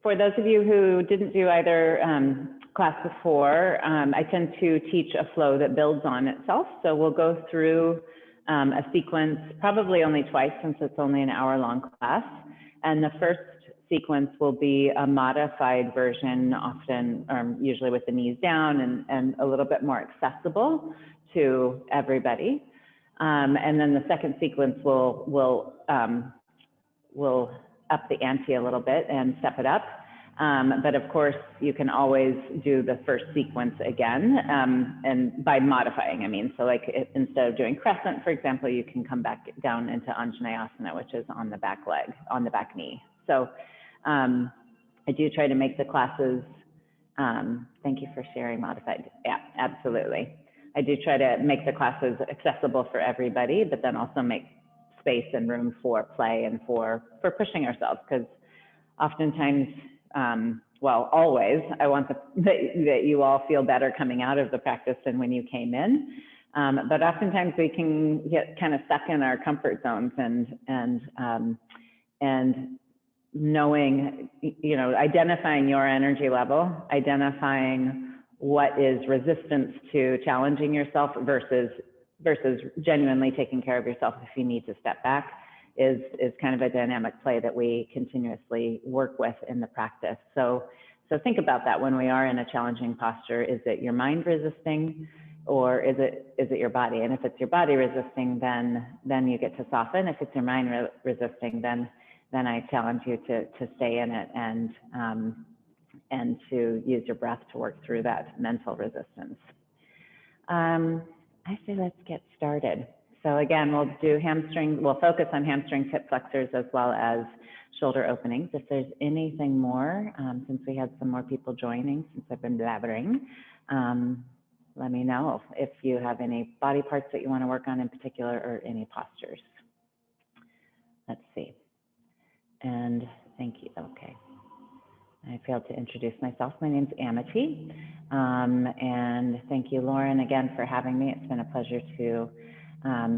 for those of you who didn't do either class before, I tend to teach a flow that builds on itself. So we'll go through a sequence, probably only twice since it's only an hour-long class. And the first sequence will be a modified version, often, usually with the knees down and a little bit more accessible to everybody. And then the second sequence will up the ante a little bit and step it up. But of course, you can always do the first sequence again, and by modifying, I mean, so like instead of doing crescent, for example, you can come back down into Anjaneyasana, which is on the back leg, on the back knee. So I do try to make the classes, thank you for sharing modified. Yeah, absolutely. I do try to make the classes accessible for everybody, but then also make space and room for play and for pushing ourselves, because oftentimes, well, always, I want that you all feel better coming out of the practice than when you came in. But oftentimes we can get kind of stuck in our comfort zones and knowing, you know, identifying your energy level, identifying what is resistance to challenging yourself versus genuinely taking care of yourself if you need to step back is kind of a dynamic play that we continuously work with in the practice. So think about that when we are in a challenging posture. Is it your mind resisting, or is it your body? And if it's your body resisting, then you get to soften. If it's your mind resisting, then I challenge you to stay in it and to use your breath to work through that mental resistance. I say let's get started. So again, we'll focus on hamstrings, hip flexors, as well as shoulder openings. If there's anything more, since we had some more people joining, since I've been blabbering, let me know if you have any body parts that you want to work on in particular, or any postures. Let's see. And thank you. Okay. I failed to introduce myself. My name's Amity. And thank you, Lauren, again for having me. It's been a pleasure to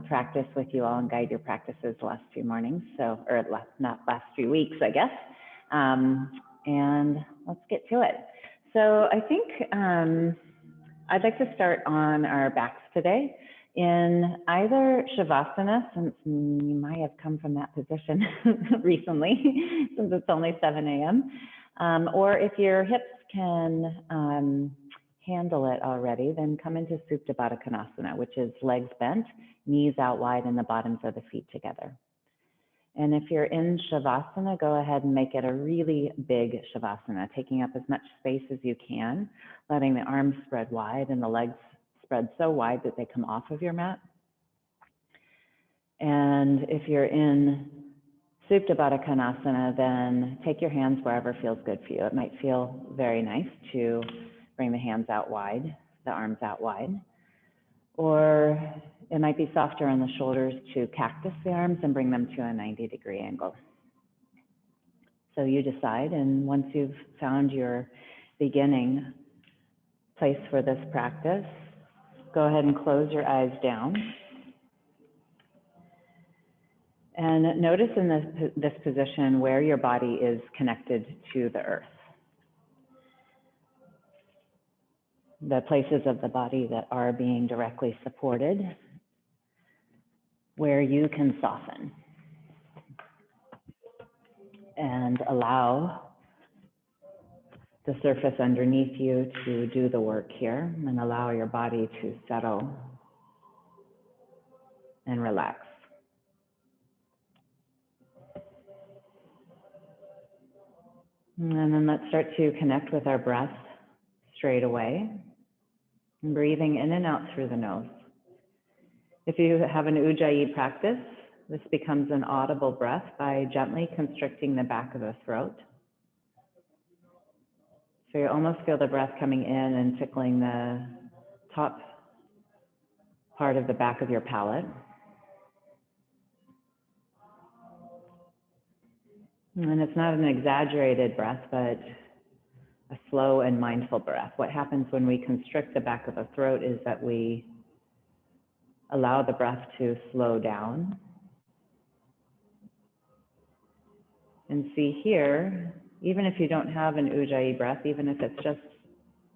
practice with you all and guide your practices the last few mornings. Or not last few weeks, I guess. And let's get to it. So I think I'd like to start on our backs today. In either Shavasana, since you might have come from that position recently, since it's only 7 a.m., or if your hips can handle it already, then come into Supta Baddha Konasana, which is legs bent, knees out wide, and the bottoms of the feet together. And if you're in Shavasana, go ahead and make it a really big Shavasana, taking up as much space as you can, letting the arms spread wide and the legs spread so wide that they come off of your mat. And if you're in Supta Baddha Konasana, then take your hands wherever feels good for you. It might feel very nice to bring the hands out wide, the arms out wide. Or it might be softer on the shoulders to cactus the arms and bring them to a 90-degree angle. So you decide, and once you've found your beginning place for this practice, go ahead and close your eyes down. And notice in this position where your body is connected to the earth. The places of the body that are being directly supported, where you can soften and allow the surface underneath you to do the work here, and allow your body to settle and relax. And then let's start to connect with our breath straight away, breathing in and out through the nose. If you have an Ujjayi practice, this becomes an audible breath by gently constricting the back of the throat. So you almost feel the breath coming in and tickling the top part of the back of your palate. And it's not an exaggerated breath, but a slow and mindful breath. What happens when we constrict the back of the throat is that we allow the breath to slow down. And see here, Even if you don't have an Ujjayi breath, even if it's just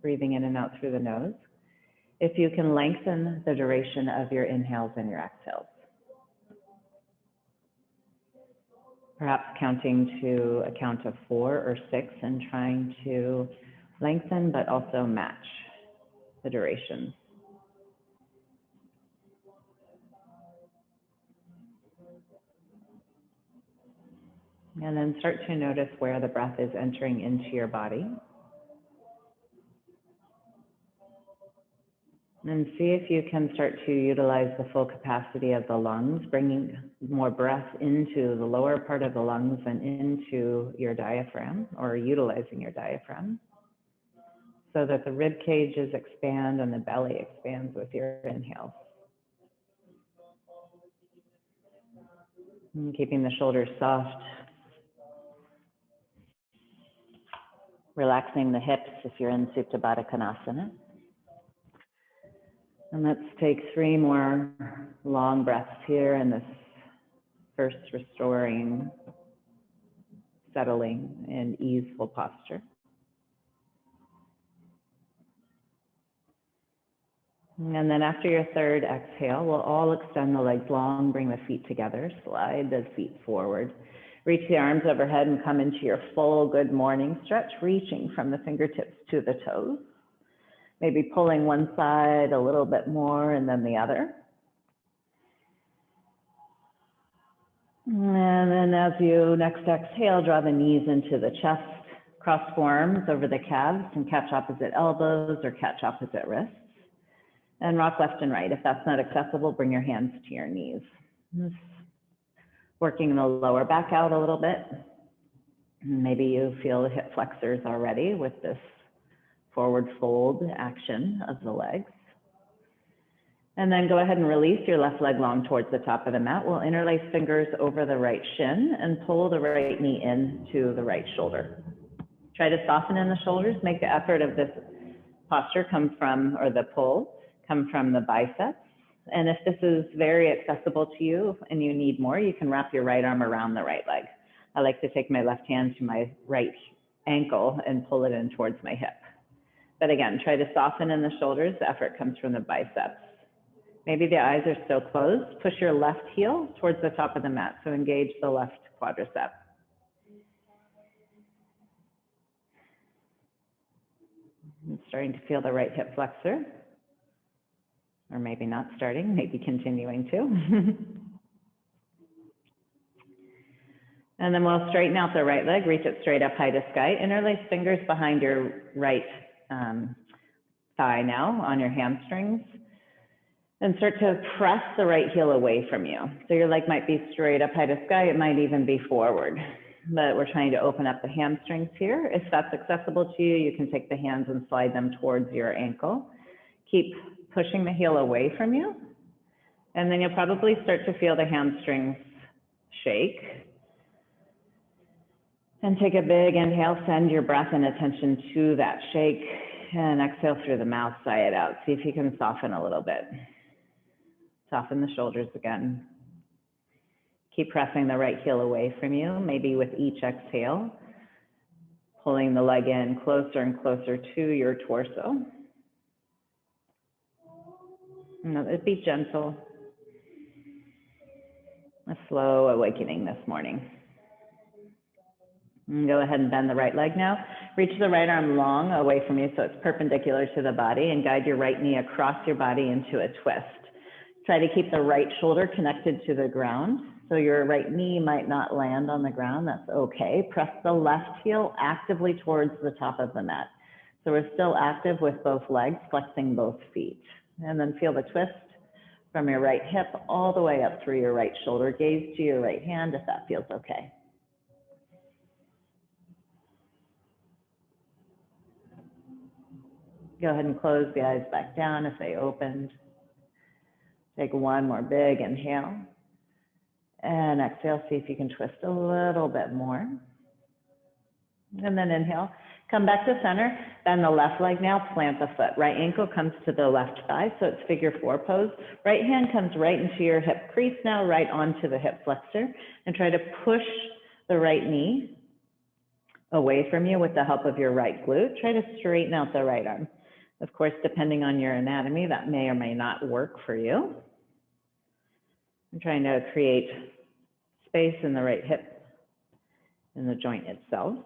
breathing in and out through the nose, if you can lengthen the duration of your inhales and your exhales. Perhaps counting to a count of 4 or 6 and trying to lengthen but also match the duration. And then start to notice where the breath is entering into your body. And see if you can start to utilize the full capacity of the lungs, bringing more breath into the lower part of the lungs and into your diaphragm, or utilizing your diaphragm, so that the rib cages expand and the belly expands with your inhale. And keeping the shoulders soft. Relaxing the hips if you're in Supta Baddha Konasana. And let's take 3 more long breaths here in this first restoring, settling, and easeful posture. And then after your third exhale, we'll all extend the legs long, bring the feet together, slide the feet forward. Reach the arms overhead and come into your full good morning stretch, reaching from the fingertips to the toes. Maybe pulling one side a little bit more and then the other. And then as you next exhale, draw the knees into the chest, cross forearms over the calves and catch opposite elbows or catch opposite wrists. And rock left and right. If that's not accessible, bring your hands to your knees. Just working the lower back out a little bit. Maybe you feel the hip flexors already with this forward fold action of the legs. And then go ahead and release your left leg long towards the top of the mat. We'll interlace fingers over the right shin and pull the right knee into the right shoulder. Try to soften in the shoulders. Make the effort of this posture come from, or the pull, come from the biceps. And if this is very accessible to you and you need more, you can wrap your right arm around the right leg. I like to take my left hand to my right ankle and pull it in towards my hip. But again, try to soften in the shoulders. The effort comes from the biceps. Maybe the eyes are still closed. Push your left heel towards the top of the mat. So engage the left quadricep. I'm starting to feel the right hip flexor. Or maybe not starting, maybe continuing to. And then we'll straighten out the right leg, reach it straight up high to sky. Interlace fingers behind your right thigh now on your hamstrings. And start to press the right heel away from you. So your leg might be straight up high to sky, it might even be forward. But we're trying to open up the hamstrings here. If that's accessible to you, you can take the hands and slide them towards your ankle. Keep pushing the heel away from you. And then you'll probably start to feel the hamstrings shake. And take a big inhale, send your breath and attention to that shake. And exhale through the mouth, sigh it out. See if you can soften a little bit. Soften the shoulders again. Keep pressing the right heel away from you, maybe with each exhale, pulling the leg in closer and closer to your torso. And be gentle. A slow awakening this morning. And go ahead and bend the right leg now. Reach the right arm long away from you so it's perpendicular to the body, and guide your right knee across your body into a twist. Try to keep the right shoulder connected to the ground. So your right knee might not land on the ground, that's okay. Press the left heel actively towards the top of the mat. So we're still active with both legs, flexing both feet. And then feel the twist from your right hip all the way up through your right shoulder. Gaze to your right hand if that feels okay. Go ahead and close the eyes back down if they opened. Take one more big inhale. And exhale, see if you can twist a little bit more. And then inhale, come back to center, bend the left leg now, plant the foot. Right ankle comes to the left thigh, so it's figure 4 pose. Right hand comes right into your hip crease now, right onto the hip flexor, and try to push the right knee away from you with the help of your right glute. Try to straighten out the right arm. Of course, depending on your anatomy, that may or may not work for you. I'm trying to create space in the right hip in the joint itself.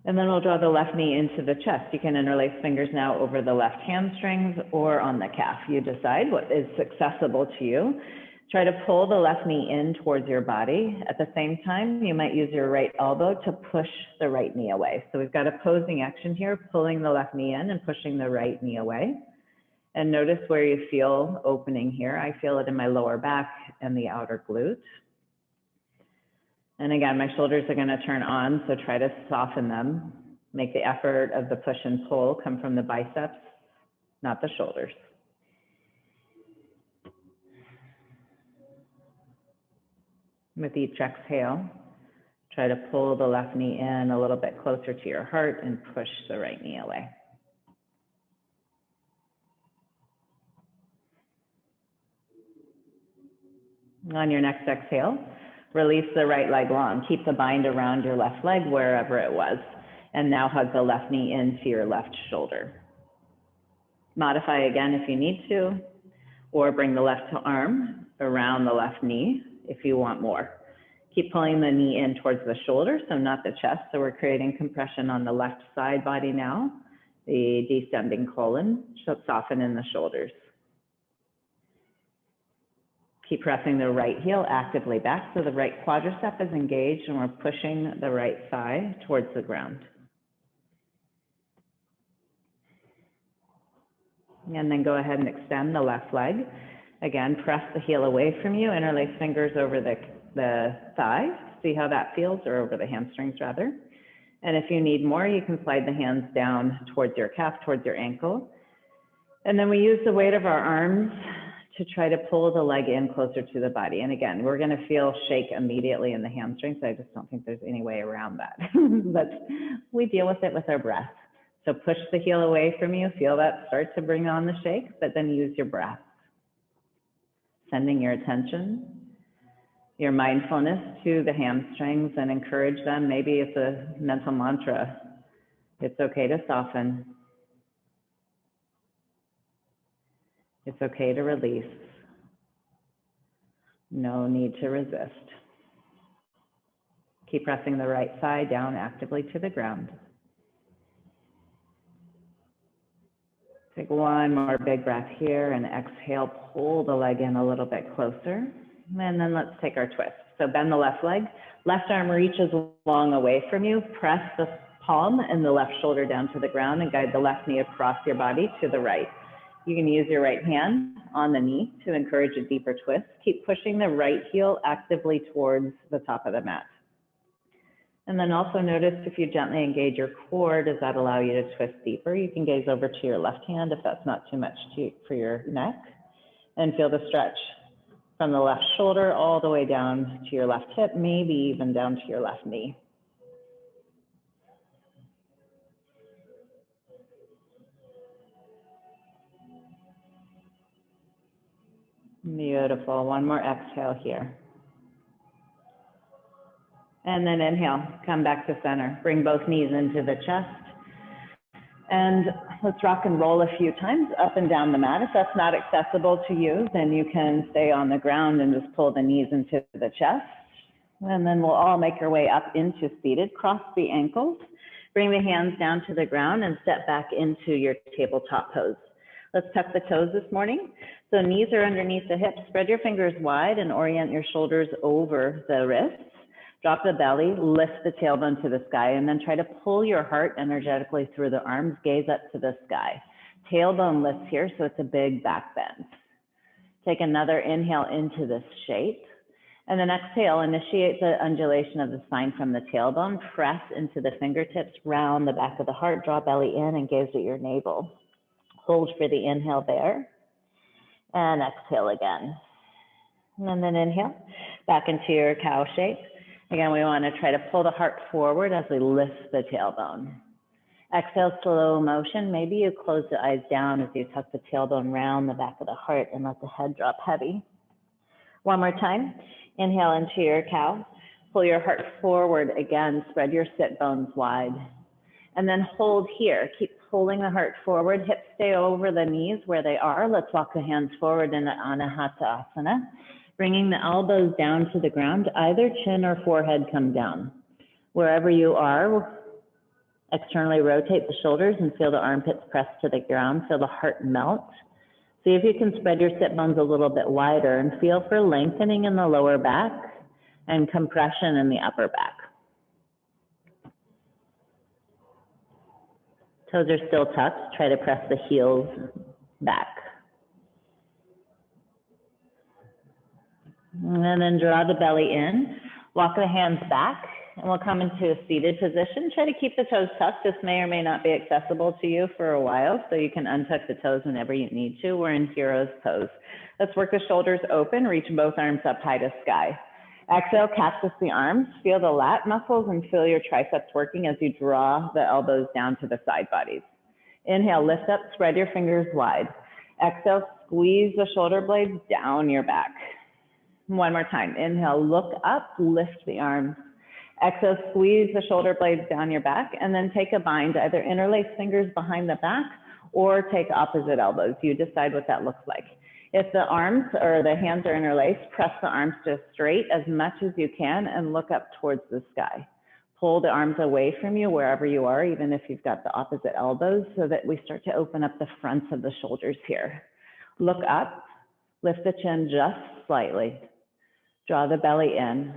And then we'll draw the left knee into the chest. You can interlace fingers now over the left hamstrings or on the calf. You decide what is accessible to you. Try to pull the left knee in towards your body. At the same time, you might use your right elbow to push the right knee away. So we've got opposing action here, pulling the left knee in and pushing the right knee away. And notice where you feel opening here. I feel it in my lower back and the outer glute. And again, my shoulders are going to turn on, so try to soften them. Make the effort of the push and pull come from the biceps, not the shoulders. With each exhale, try to pull the left knee in a little bit closer to your heart and push the right knee away. On your next exhale, release the right leg long. Keep the bind around your left leg wherever it was. And now hug the left knee into your left shoulder. Modify again if you need to, or bring the left arm around the left knee if you want more. Keep pulling the knee in towards the shoulder, so not the chest. So we're creating compression on the left side body now, the descending colon, soften in the shoulders. Keep pressing the right heel actively back so the right quadricep is engaged and we're pushing the right thigh towards the ground. And then go ahead and extend the left leg. Again, press the heel away from you, interlace fingers over the thigh, see how that feels, or over the hamstrings rather. And if you need more, you can slide the hands down towards your calf, towards your ankle. And then we use the weight of our arms to try to pull the leg in closer to the body. And again, we're going to feel shake immediately in the hamstrings. I just don't think there's any way around that. But we deal with it with our breath. So push the heel away from you, feel that start to bring on the shake, but then use your breath. Sending your attention, your mindfulness to the hamstrings and encourage them. Maybe it's a mental mantra. It's okay to soften. It's okay to release. No need to resist. Keep pressing the right thigh down actively to the ground. Take one more big breath here and exhale, pull the leg in a little bit closer. And then let's take our twist. So bend the left leg, left arm reaches long away from you, press the palm and the left shoulder down to the ground and guide the left knee across your body to the right. You can use your right hand on the knee to encourage a deeper twist. Keep pushing the right heel actively towards the top of the mat. And then also notice if you gently engage your core, does that allow you to twist deeper? You can gaze over to your left hand if that's not too much for your neck. And feel the stretch from the left shoulder all the way down to your left hip, maybe even down to your left knee. Beautiful. One more exhale here. And then inhale, come back to center. Bring both knees into the chest. And let's rock and roll a few times up and down the mat. If that's not accessible to you, then you can stay on the ground and just pull the knees into the chest. And then we'll all make our way up into seated. Cross the ankles. Bring the hands down to the ground and step back into your tabletop pose. Let's tuck the toes this morning. So knees are underneath the hips. Spread your fingers wide and orient your shoulders over the wrists. Drop the belly, lift the tailbone to the sky, and then try to pull your heart energetically through the arms, gaze up to the sky. Tailbone lifts here, so it's a big back bend. Take another inhale into this shape, and then exhale, initiate the undulation of the spine from the tailbone, press into the fingertips, round the back of the heart, draw belly in and gaze at your navel. Hold for the inhale there, and exhale again. And then inhale, back into your cow shape. Again, we want to try to pull the heart forward as we lift the tailbone. Exhale, slow motion. Maybe you close the eyes down as you tuck the tailbone round the back of the heart and let the head drop heavy. One more time. Inhale into your cow. Pull your heart forward again, spread your sit bones wide. And then hold here. Keep pulling the heart forward. Hips stay over the knees where they are. Let's walk the hands forward in Anahata Asana. Bringing the elbows down to the ground, either chin or forehead come down. Wherever you are, externally rotate the shoulders and feel the armpits press to the ground. Feel the heart melt. See if you can spread your sit bones a little bit wider and feel for lengthening in the lower back and compression in the upper back. Toes are still tucked. Try to press the heels back. And then draw the belly in. Walk the hands back, and we'll come into a seated position. Try to keep the toes tucked. This may or may not be accessible to you for a while, so you can untuck the toes whenever you need to. We're in hero's pose. Let's work the shoulders open. Reach both arms up high to sky. Exhale, cactus the arms. Feel the lat muscles and feel your triceps working as you draw the elbows down to the side bodies. Inhale, lift up, spread your fingers wide. Exhale, squeeze the shoulder blades down your back. One more time. Inhale, look up, lift the arms. Exhale, squeeze the shoulder blades down your back, and then take a bind. Either interlace fingers behind the back or take opposite elbows. You decide what that looks like. If the arms or the hands are interlaced, press the arms to straight as much as you can and look up towards the sky. Pull the arms away from you wherever you are, even if you've got the opposite elbows, so that we start to open up the fronts of the shoulders here. Look up, lift the chin just slightly. Draw the belly in.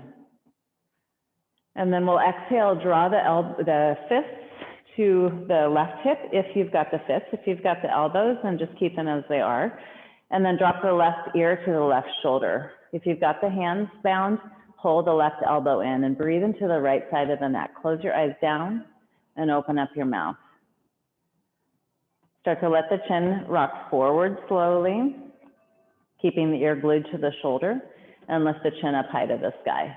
And then we'll exhale, draw the fists to the left hip if you've got the fists. If you've got the elbows, then just keep them as they are. And then drop the left ear to the left shoulder. If you've got the hands bound, pull the left elbow in and breathe into the right side of the neck. Close your eyes down and open up your mouth. Start to let the chin rock forward slowly, keeping the ear glued to the shoulder, and lift the chin up high to the sky.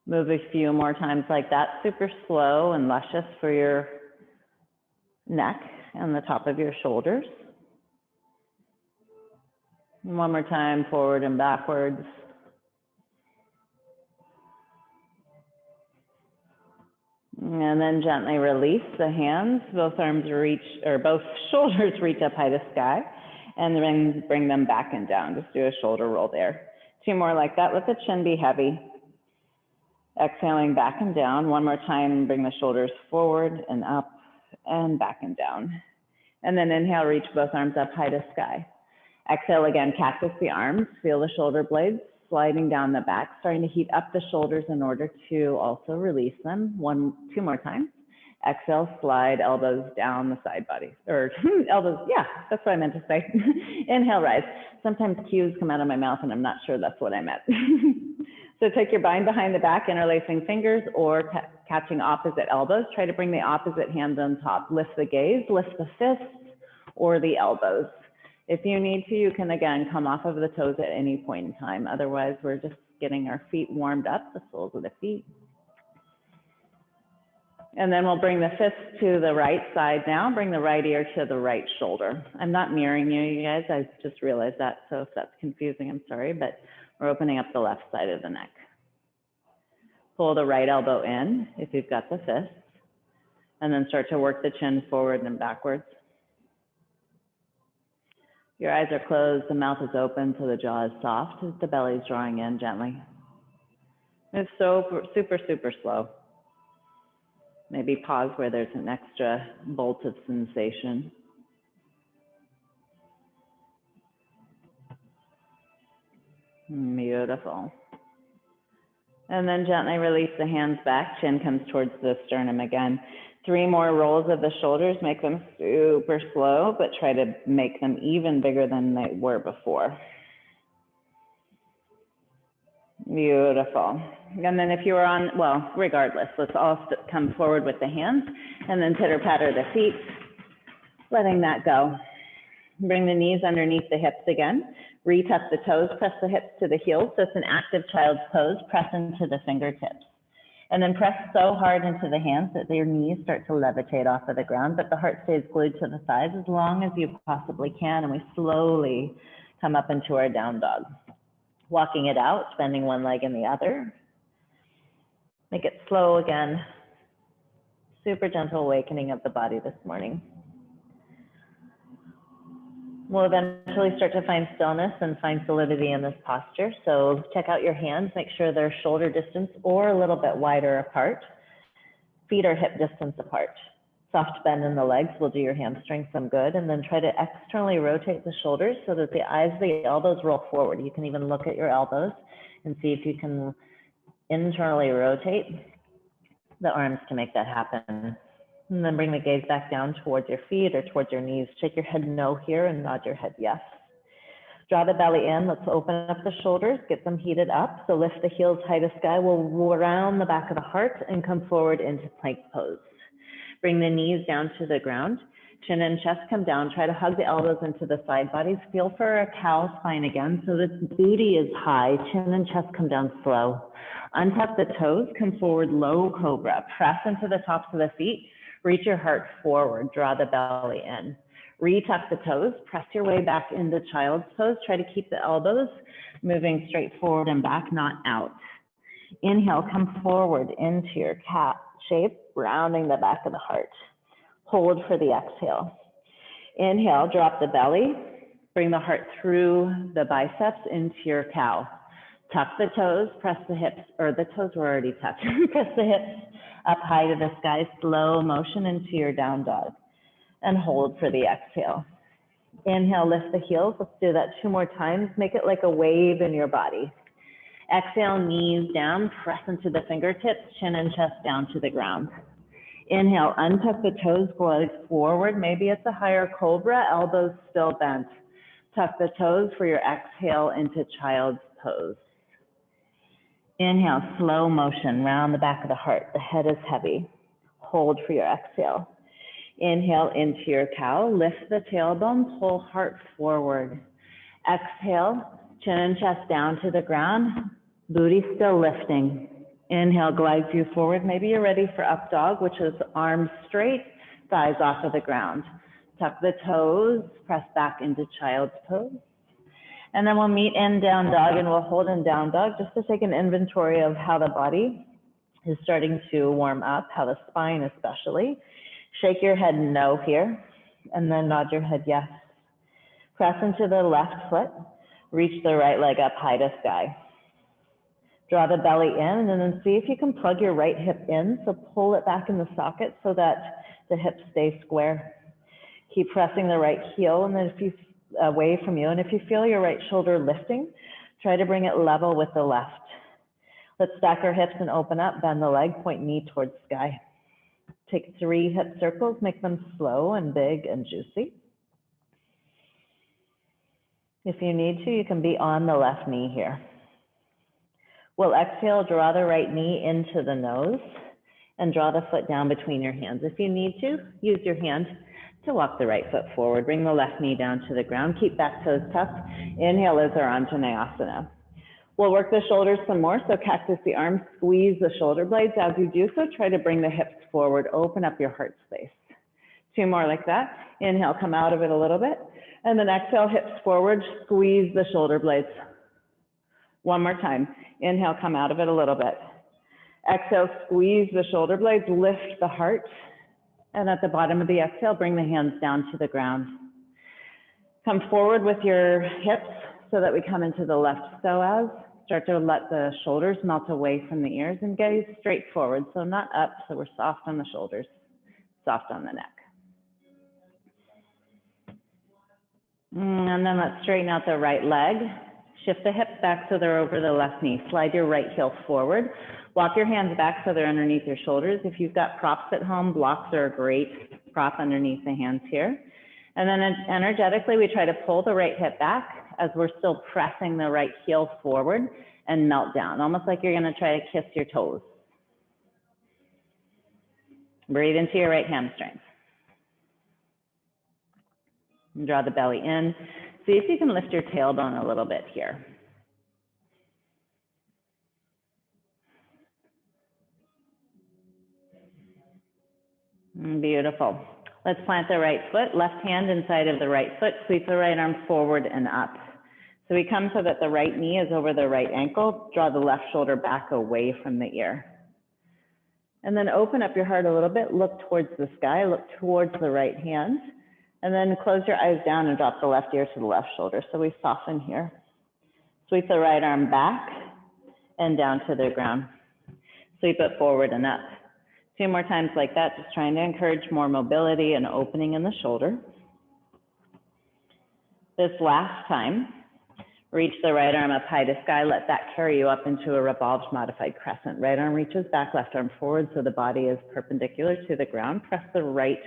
Move a few more times like that, super slow and luscious for your neck and the top of your shoulders. One more time, forward and backwards. And then gently release the hands. Both arms reach, or both shoulders reach up high to sky, and then bring them back and down. Just do a shoulder roll there. Two more like that. Let the chin be heavy. Exhaling back and down. One more time, bring the shoulders forward and up and back and down. And then inhale, reach both arms up high to sky. Exhale again, cactus the arms. Feel the shoulder blades sliding down the back, starting to heat up the shoulders in order to also release them. Two more times. Exhale, slide elbows down the side body, or elbows, yeah, that's what I meant to say. Inhale, rise. Sometimes cues come out of my mouth and I'm not sure that's what I meant. So take your bind behind the back, interlacing fingers or catching opposite elbows. Try to bring the opposite hands on top. Lift the gaze, lift the fists or the elbows. If you need to, you can again come off of the toes at any point in time. Otherwise, we're just getting our feet warmed up, the soles of the feet. And then we'll bring the fists to the right side now. Bring the right ear to the right shoulder. I'm not mirroring you guys. I just realized that. So if that's confusing, I'm sorry, but we're opening up the left side of the neck. Pull the right elbow in if you've got the fists, and then start to work the chin forward and backwards. Your eyes are closed, the mouth is open, so the jaw is soft as the belly is drawing in gently. Move super, super slow. Maybe pause where there's an extra bolt of sensation. Beautiful. And then gently release the hands back, chin comes towards the sternum again. 3 more rolls of the shoulders, make them super slow, but try to make them even bigger than they were before. Beautiful. And then if you are on, well, regardless, let's all come forward with the hands and then pitter patter the feet, letting that go. Bring the knees underneath the hips again. Retuck the toes, press the hips to the heels. So it's an active child's pose, press into the fingertips. And then press so hard into the hands that your knees start to levitate off of the ground, but the heart stays glued to the thighs as long as you possibly can. And we slowly come up into our down dog. Walking it out, bending one leg and the other, Make it slow again. Super gentle awakening of the body this morning. We'll eventually start to find stillness and find solidity in this posture. So check out your hands, make sure they're shoulder distance or a little bit wider apart. Feet are hip distance apart. Soft bend in the legs will do your hamstrings some good. And then try to externally rotate the shoulders so that the eyes of the elbows roll forward. You can even look at your elbows and see if you can internally rotate the arms to make that happen. And then bring the gaze back down towards your feet or towards your knees. Shake your head no here and nod your head yes. Draw the belly in. Let's open up the shoulders, get them heated up. So lift the heels high to sky. We'll round the back of the heart and come forward into plank pose. Bring the knees down to the ground. Chin and chest come down. Try to hug the elbows into the side bodies. Feel for a cow spine again. So the booty is high. Chin and chest come down slow. Untuck the toes. Come forward, low cobra. Press into the tops of the feet. Reach your heart forward, draw the belly in. Retuck the toes, press your way back into child's pose. Try to keep the elbows moving straight forward and back, not out. Inhale, come forward into your cat shape, rounding the back of the heart. Hold for the exhale. Inhale, drop the belly. Bring the heart through the biceps into your cow. Tuck the toes, press the hips, or the toes were already tucked. Press the hips up high to the sky, slow motion into your down dog, and hold for the exhale. Inhale, lift the heels. Let's do that 2 more times. Make it like a wave in your body. Exhale, knees down, press into the fingertips, chin and chest down to the ground. Inhale, untuck the toes, glide forward. Maybe it's a higher cobra, elbows still bent. Tuck the toes for your exhale into child's pose. Inhale, slow motion, round the back of the heart. The head is heavy. Hold for your exhale. Inhale into your cow. Lift the tailbone, pull heart forward. Exhale, chin and chest down to the ground. Booty still lifting. Inhale, glides you forward. Maybe you're ready for up dog, which is arms straight, thighs off of the ground. Tuck the toes, press back into child's pose. And then we'll meet in down dog and we'll hold in down dog just to take an inventory of how the body is starting to warm up, how the spine especially. Shake your head no here, and then nod your head yes. Press into the left foot, reach the right leg up high to sky. Draw the belly in, and then see if you can plug your right hip in, so pull it back in the socket so that the hips stay square. Keep pressing the right heel, and then if you away from you. And if you feel your right shoulder lifting, try to bring it level with the left. Let's stack our hips and open up, bend the leg, point knee towards sky. Take 3 hip circles, make them slow and big and juicy. If you need to, you can be on the left knee here. We'll exhale, draw the right knee into the nose and draw the foot down between your hands. If you need to, use your hand to walk the right foot forward. Bring the left knee down to the ground. Keep back toes tucked. Inhale as our Anjaneyasana. We'll work the shoulders some more. So cactus the arms, squeeze the shoulder blades. As you do so, try to bring the hips forward. Open up your heart space. 2 more like that. Inhale, come out of it a little bit. And then exhale, hips forward, squeeze the shoulder blades. 1 more time. Inhale, come out of it a little bit. Exhale, squeeze the shoulder blades, lift the heart. And at the bottom of the exhale, bring the hands down to the ground. Come forward with your hips so that we come into the left psoas. Start to let the shoulders melt away from the ears and gaze straight forward. So not up, so we're soft on the shoulders, soft on the neck. And then let's straighten out the right leg. Shift the hips back so they're over the left knee. Slide your right heel forward. Walk your hands back so they're underneath your shoulders. If you've got props at home, blocks are a great prop underneath the hands here. And then energetically, we try to pull the right hip back as we're still pressing the right heel forward and melt down, almost like you're gonna try to kiss your toes. Breathe into your right hamstrings. And draw the belly in. See if you can lift your tailbone a little bit here. Beautiful. Let's plant the right foot, left hand inside of the right foot, sweep the right arm forward and up. So we come so that the right knee is over the right ankle, draw the left shoulder back away from the ear. And then open up your heart a little bit, look towards the sky, look towards the right hand, and then close your eyes down and drop the left ear to the left shoulder. So we soften here. Sweep the right arm back and down to the ground. Sweep it forward and up. 2 more times like that, just trying to encourage more mobility and opening in the shoulder. This last time, reach the right arm up high to sky, let that carry you up into a revolved modified crescent. Right arm reaches back, left arm forward so the body is perpendicular to the ground. Press the right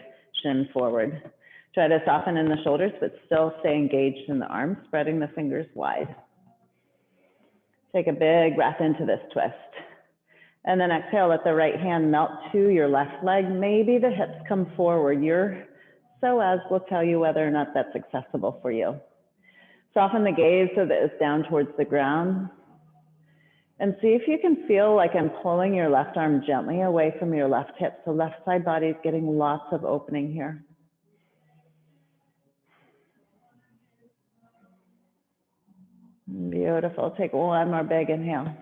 shin forward. Try to soften in the shoulders, but still stay engaged in the arms, spreading the fingers wide. Take a big breath into this twist. And then exhale, let the right hand melt to your left leg. Maybe the hips come forward. Your psoas will tell you whether or not that's accessible for you. Soften the gaze so that it's down towards the ground. And see if you can feel like I'm pulling your left arm gently away from your left hip. So left side body is getting lots of opening here. Beautiful. Take one more big inhale.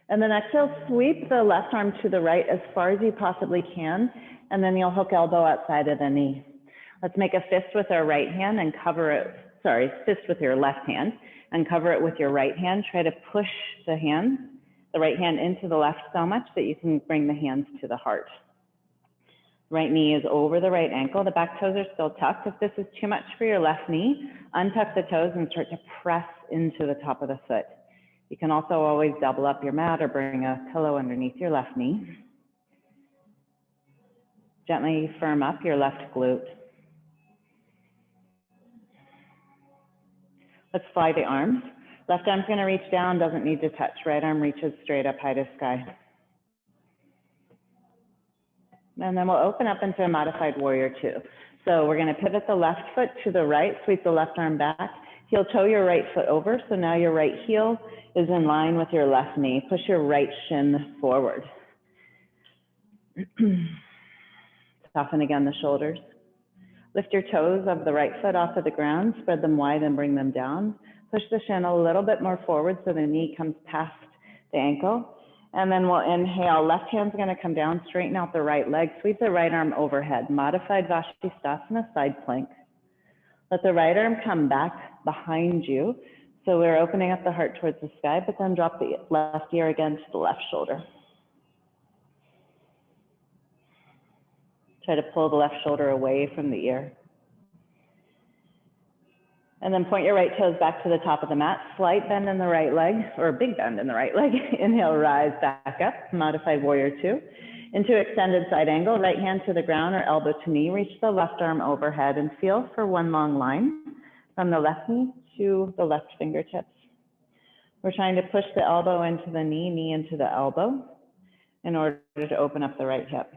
And then exhale, sweep the left arm to the right as far as you possibly can. And then you'll hook elbow outside of the knee. Let's make a fist with our right hand and cover it. Sorry, fist with your left hand and cover it with your right hand. Try to push the right hand into the left so much that you can bring the hands to the heart. Right knee is over the right ankle. The back toes are still tucked. If this is too much for your left knee, untuck the toes and start to press into the top of the foot. You can also always double up your mat or bring a pillow underneath your left knee. Gently firm up your left glute. Let's fly the arms. Left arm's going to reach down, doesn't need to touch. Right arm reaches straight up high to sky. And then we'll open up into a modified warrior 2. So we're going to pivot the left foot to the right, sweep the left arm back, heel toe your right foot over. So now your right heel is in line with your left knee. Push your right shin forward. Soften again the shoulders. Lift your toes of the right foot off of the ground, spread them wide and bring them down. Push the shin a little bit more forward so the knee comes past the ankle. And then we'll inhale, left hand's gonna come down, straighten out the right leg, sweep the right arm overhead, modified Vashisthasana, side plank. Let the right arm come back behind you. So we're opening up the heart towards the sky, but then drop the left ear again to the left shoulder. Try to pull the left shoulder away from the ear. And then point your right toes back to the top of the mat. Slight bend in the right leg, or a big bend in the right leg. Inhale, rise back up, modified warrior 2. Into extended side angle, right hand to the ground or elbow to knee. Reach the left arm overhead and feel for one long line from the left knee to the left fingertips. We're trying to push the elbow into the knee, knee into the elbow in order to open up the right hip.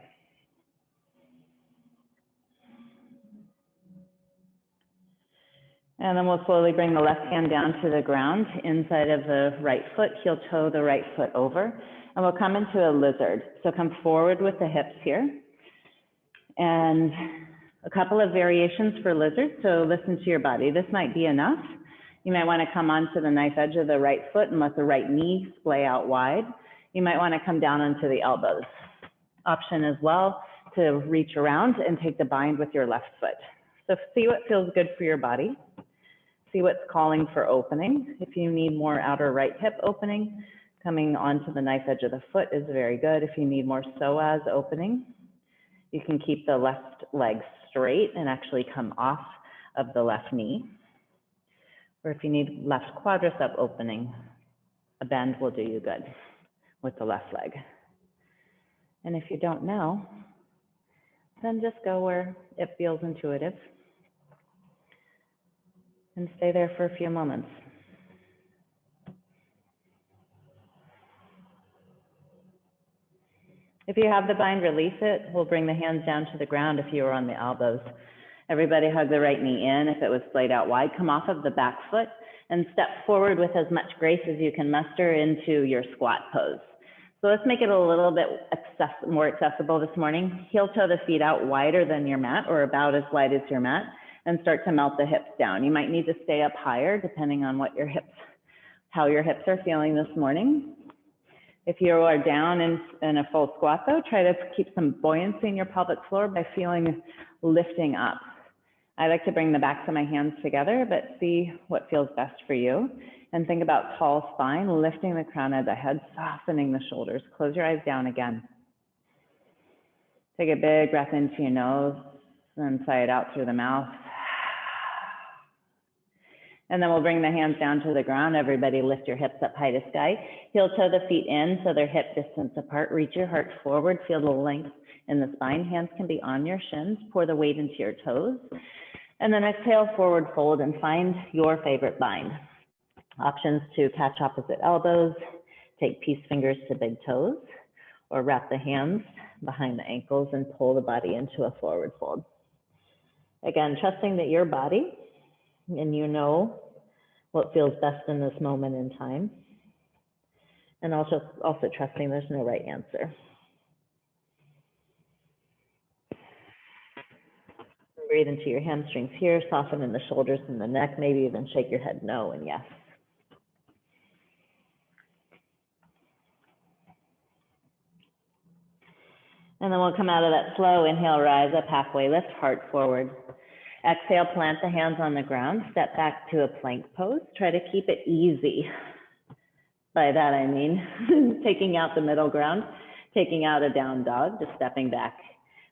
And then we'll slowly bring the left hand down to the ground, inside of the right foot, heel toe the right foot over, and we'll come into a lizard. So come forward with the hips here. And a couple of variations for lizard, so listen to your body. This might be enough. You might want to come onto the knife edge of the right foot and let the right knee splay out wide. You might want to come down onto the elbows. Option as well to reach around and take the bind with your left foot. So see what feels good for your body. See what's calling for opening. If you need more outer right hip opening, coming onto the knife edge of the foot is very good. If you need more psoas opening, you can keep the left leg straight and actually come off of the left knee. Or if you need left quadricep opening, a bend will do you good with the left leg. And if you don't know, then just go where it feels intuitive. And stay there for a few moments. If you have the bind, release it. We'll bring the hands down to the ground if you are on the elbows. Everybody hug the right knee in. If it was splayed out wide, come off of the back foot and step forward with as much grace as you can muster into your squat pose. So let's make it a little bit more accessible this morning. Heel toe the feet out wider than your mat, or about as wide as your mat, and start to melt the hips down. You might need to stay up higher depending on what your hips, how your hips are feeling this morning. If you are down in a full squat though, try to keep some buoyancy in your pelvic floor by feeling lifting up. I like to bring the backs of my hands together, but see what feels best for you. And think about tall spine, lifting the crown of the head, softening the shoulders. Close your eyes down again. Take a big breath into your nose and sigh it out through the mouth. And then we'll bring the hands down to the ground. Everybody lift your hips up high to sky. Heel toe the feet in so they're hip distance apart. Reach your heart forward. Feel the length in the spine. Hands can be on your shins. Pour the weight into your toes. And then exhale, forward fold, and find your favorite bind. Options to catch opposite elbows, take peace fingers to big toes, or wrap the hands behind the ankles and pull the body into a forward fold. Again, trusting that your body and you know what feels best in this moment in time. And also trusting there's no right answer. Breathe into your hamstrings here, soften in the shoulders and the neck, maybe even shake your head no and yes. And then we'll come out of that slow inhale, rise up, halfway lift, heart forward. Exhale, plant the hands on the ground, step back to a plank pose. Try to keep it easy. By that I mean taking out the middle ground, taking out a down dog, just stepping back.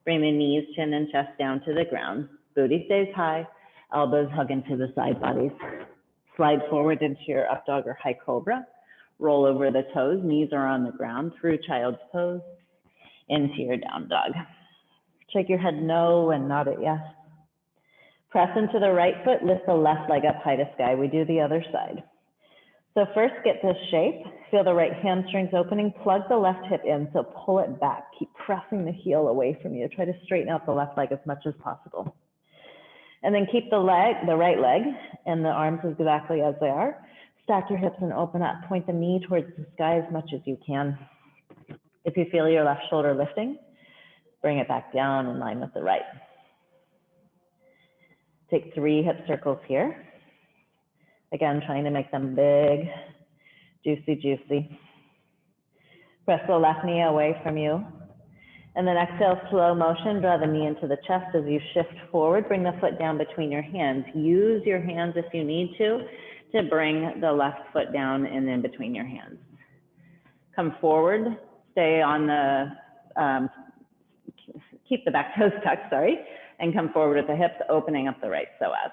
Bring the knees, chin, and chest down to the ground. Booty stays high, elbows hug into the side bodies. Slide forward into your up dog or high cobra. Roll over the toes, knees are on the ground through child's pose into your down dog. Shake your head no and nod it yes. Press into the right foot, lift the left leg up high to sky. We do the other side. So first get this shape, feel the right hamstrings opening, plug the left hip in, so pull it back. Keep pressing the heel away from you. Try to straighten out the left leg as much as possible. And then keep the right leg and the arms exactly as they are. Stack your hips and open up. Point the knee towards the sky as much as you can. If you feel your left shoulder lifting, bring it back down in line with the right. Take 3 hip circles here. Again, trying to make them big, juicy, juicy. Press the left knee away from you. And then exhale, slow motion, draw the knee into the chest as you shift forward. Bring the foot down between your hands. Use your hands if you need to bring the left foot down and in between your hands. Come forward, stay on the, keep the back toes tucked, sorry, and come forward with the hips, opening up the right psoas.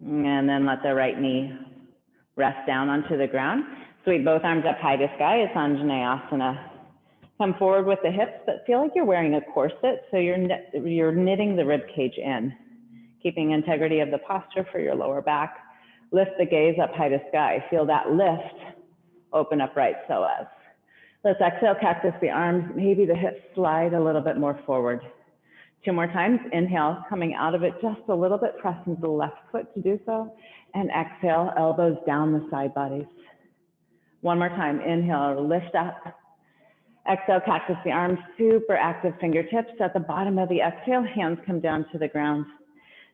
And then let the right knee rest down onto the ground. Sweep both arms up high to sky. It's Anjaneyasana. Come forward with the hips, but feel like you're wearing a corset, so you're knitting the rib cage in, keeping integrity of the posture for your lower back. Lift the gaze up high to sky. Feel that lift. Open up right psoas. Let's exhale, cactus the arms. Maybe the hips slide a little bit more forward. 2 more times. Inhale, coming out of it just a little bit, press into the left foot to do so. And exhale, elbows down the side bodies. 1 more time. Inhale, lift up. Exhale, cactus the arms, super active fingertips. At the bottom of the exhale, hands come down to the ground.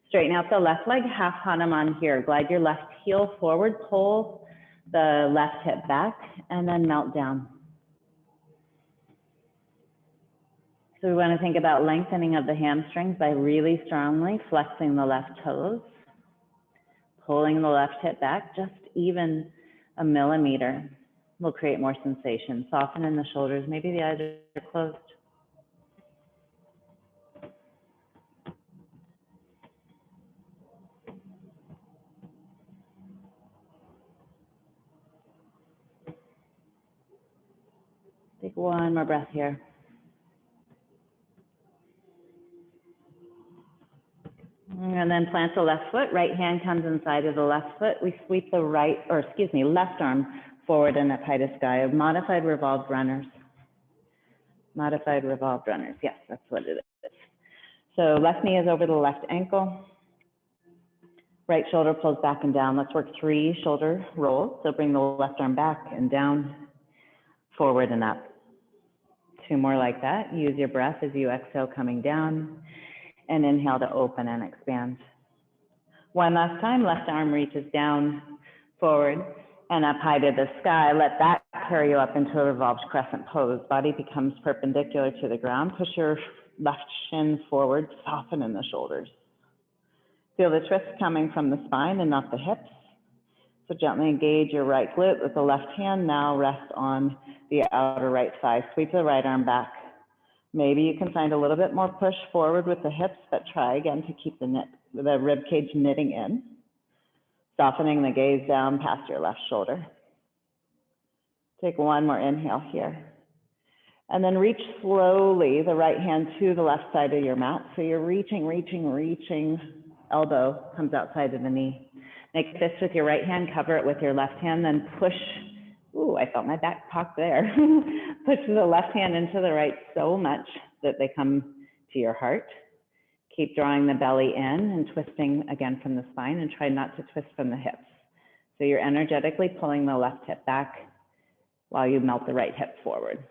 Straighten out the left leg, half Hanuman here. Glide your left heel forward, pull the left hip back, and then melt down. So we want to think about lengthening of the hamstrings by really strongly flexing the left toes, pulling the left hip back, just even a millimeter will create more sensation. Soften in the shoulders, maybe the eyes are closed. Take 1 more breath here. And then plant the left foot, right hand comes inside of the left foot. We sweep the left arm forward and up high to sky. Modified revolved runners. Modified revolved runners, yes, that's what it is. So left knee is over the left ankle. Right shoulder pulls back and down. Let's work 3 shoulder rolls. So bring the left arm back and down, forward and up. 2 more like that. Use your breath as you exhale, coming down. And inhale to open and expand. 1 last time, left arm reaches down, forward, and up high to the sky. Let that carry you up into a revolved crescent pose. Body becomes perpendicular to the ground. Push your left shin forward, soften in the shoulders. Feel the twist coming from the spine and not the hips. So gently engage your right glute with the left hand. Now rest on the outer right thigh. Sweep the right arm back. Maybe you can find a little bit more push forward with the hips, but try again to keep the rib cage knitting in. Softening the gaze down past your left shoulder. Take one more inhale here. And then reach slowly the right hand to the left side of your mat. So you're reaching, elbow comes outside of the knee. Make a fist with your right hand, cover it with your left hand, then push. Ooh, I felt my back pop there. Push the left hand into the right so much that they come to your heart. Keep drawing the belly in and twisting again from the spine, and try not to twist from the hips. So you're energetically pulling the left hip back while you melt the right hip forward.